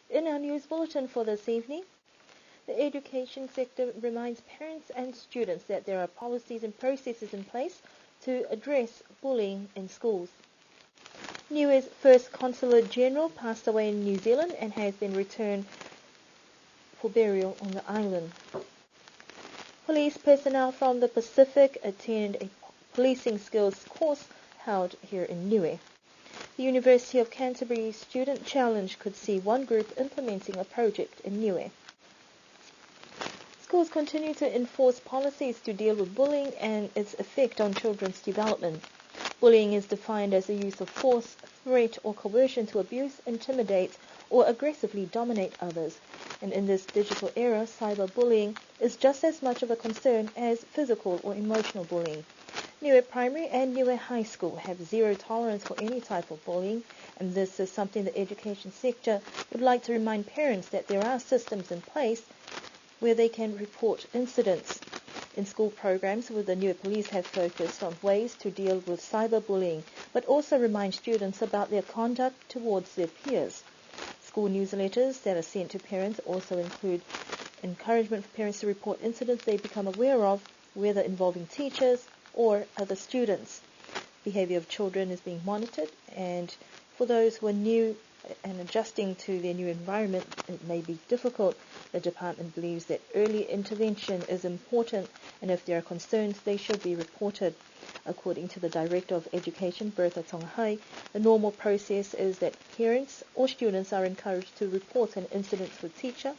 In our news bulletin for this evening, the education sector reminds parents and students that there are policies and processes in place to address bullying in schools. Niue's first Consular General passed away in New Zealand and has been returned for burial on the island. Police personnel from the Pacific attend a policing skills course held here in Niue. The University of Canterbury Student Challenge could see one group implementing a project in Niue. Schools continue to enforce policies to deal with bullying and its effect on children's development. Bullying is defined as the use of force, threat, or coercion to abuse, intimidate, or aggressively dominate others. And in this digital era, cyberbullying is just as much of a concern as physical or emotional bullying. Niue Primary and Niue High School have zero tolerance for any type of bullying, and this is something the education sector would like to remind parents that there are systems in place where they can report incidents. In school programs, the Niue Police have focused on ways to deal with cyberbullying, but also remind students about their conduct towards their peers. School newsletters that are sent to parents also include encouragement for parents to report incidents they become aware of, whether involving teachers or other students. Behavior of children is being monitored, and for those who are new and adjusting to their new environment, it may be difficult. The department believes that early intervention is important, and if there are concerns, they should be reported. According to the Director of Education, Bertha Tongahai, the normal process is that parents or students are encouraged to report an incident to a teacher.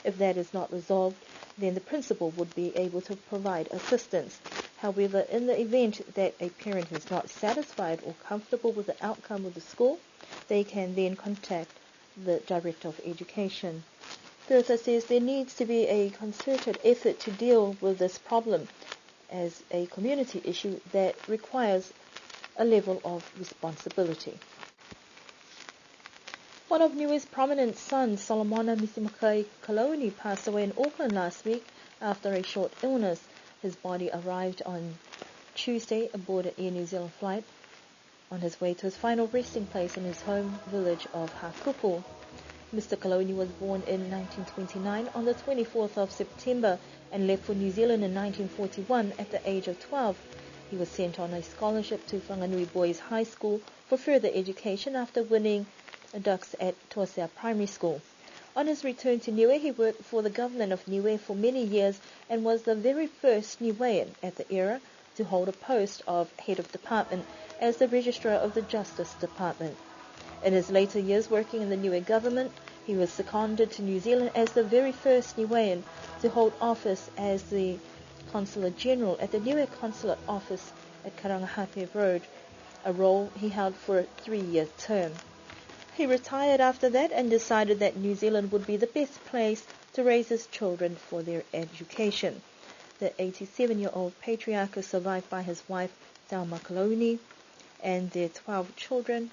If that is not resolved, then the principal would be able to provide assistance. However, in the event that a parent is not satisfied or comfortable with the outcome of the school, they can then contact the Director of Education. Bertha says there needs to be a concerted effort to deal with this problem as a community issue that requires a level of responsibility. One of Niue's prominent sons, Solomona Misimakai Kaloni, passed away in Auckland last week after a short illness. His body arrived on Tuesday aboard an Air New Zealand flight on his way to his final resting place in his home village of Hakupu. Mr. Kaloni was born in 1929 on the 24th of September and left for New Zealand in 1941 at the age of 12. He was sent on a scholarship to Whanganui Boys High School for further education after winning ducks at Tuasea Primary School. On his return to Niue, he worked for the government of Niue for many years and was the very first Niuean at the era to hold a post of head of department as the Registrar of the Justice Department. In his later years working in the Niue government, he was seconded to New Zealand as the very first Niuean to hold office as the Consular General at the Niue Consulate Office at Karangahape Road, a role he held for a 3-year term. He retired after that and decided that New Zealand would be the best place to raise his children for their education. The 87-year-old patriarch is survived by his wife, Thelma Kaloni, and their 12 children,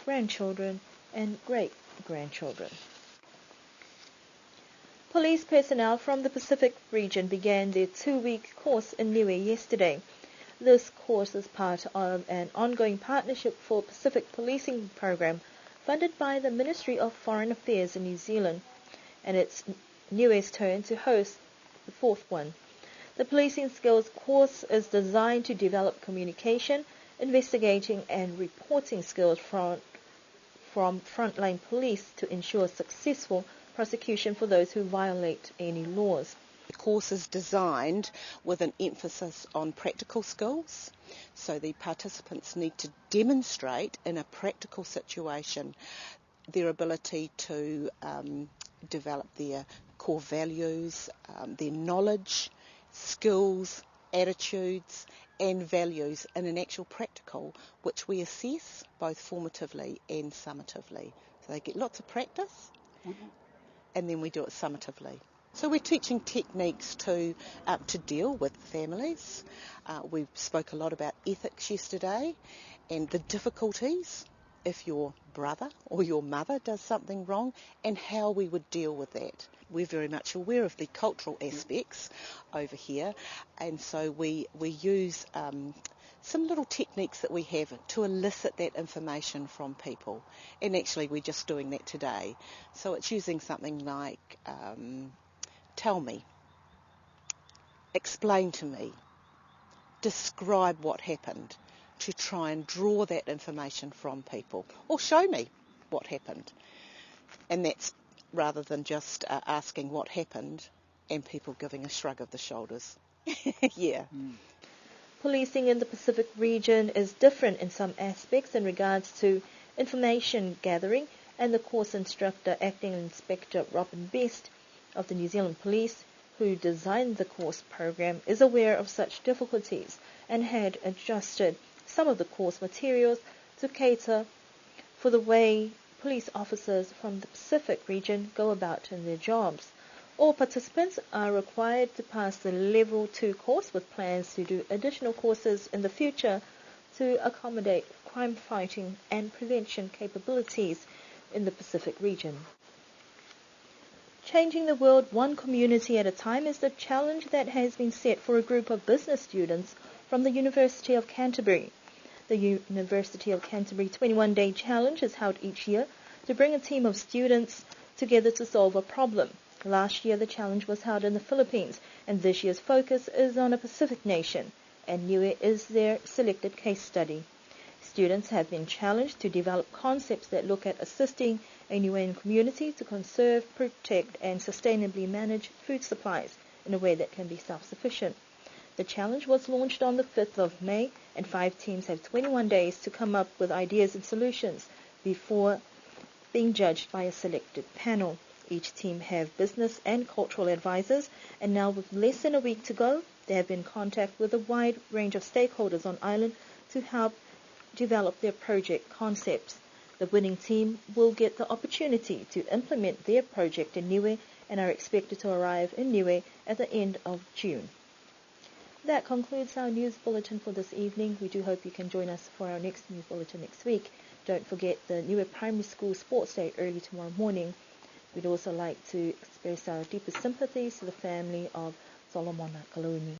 grandchildren, and great-grandchildren. Police personnel from the Pacific region began their 2-week course in Niue yesterday. This course is part of an ongoing partnership for Pacific policing program funded by the Ministry of Foreign Affairs in New Zealand, and it's Niue's turn to host the 4th one. The policing skills course is designed to develop communication, investigating and reporting skills from frontline police to ensure successful prosecution for those who violate any laws. The course is designed with an emphasis on practical skills, so the participants need to demonstrate in a practical situation their ability to develop their core values, their knowledge, skills, attitudes and values in an actual practical, which we assess both formatively and summatively. So they get lots of practice and then we do it summatively. So we're teaching techniques to deal with families. We spoke a lot about ethics yesterday and the difficulties if your brother or your mother does something wrong and how we would deal with that. We're very much aware of the cultural aspects over here, and so we use some little techniques that we have to elicit that information from people. And actually we're just doing that today. So it's using something like tell me, explain to me, describe what happened, to try and draw that information from people, or show me what happened. And that's rather than just asking what happened and people giving a shrug of the shoulders. Yeah. Policing in the Pacific region is different in some aspects in regards to information gathering, and the course instructor, Acting Inspector Robin Best of the New Zealand Police, who designed the course program, is aware of such difficulties and had adjusted some of the course materials to cater for the way police officers from the Pacific region go about in their jobs. All participants are required to pass the Level 2 course with plans to do additional courses in the future to accommodate crime fighting and prevention capabilities in the Pacific region. Changing the world one community at a time is the challenge that has been set for a group of business students from the University of Canterbury. The University of Canterbury 21-Day Challenge is held each year to bring a team of students together to solve a problem. Last year, the challenge was held in the Philippines, and this year's focus is on a Pacific nation, and Niue is their selected case study. Students have been challenged to develop concepts that look at assisting a Niuean community to conserve, protect, and sustainably manage food supplies in a way that can be self-sufficient. The challenge was launched on the 5th of May, and 5 teams have 21 days to come up with ideas and solutions before being judged by a selected panel. Each team have business and cultural advisors, and now with less than a week to go, they have been in contact with a wide range of stakeholders on island to help develop their project concepts. The winning team will get the opportunity to implement their project in Niue and are expected to arrive in Niue at the end of June. That concludes our news bulletin for this evening. We do hope you can join us for our next news bulletin next week. Don't forget the Niue Primary School Sports Day early tomorrow morning. We'd also like to express our deepest sympathies to the family of Solomon O Colonia.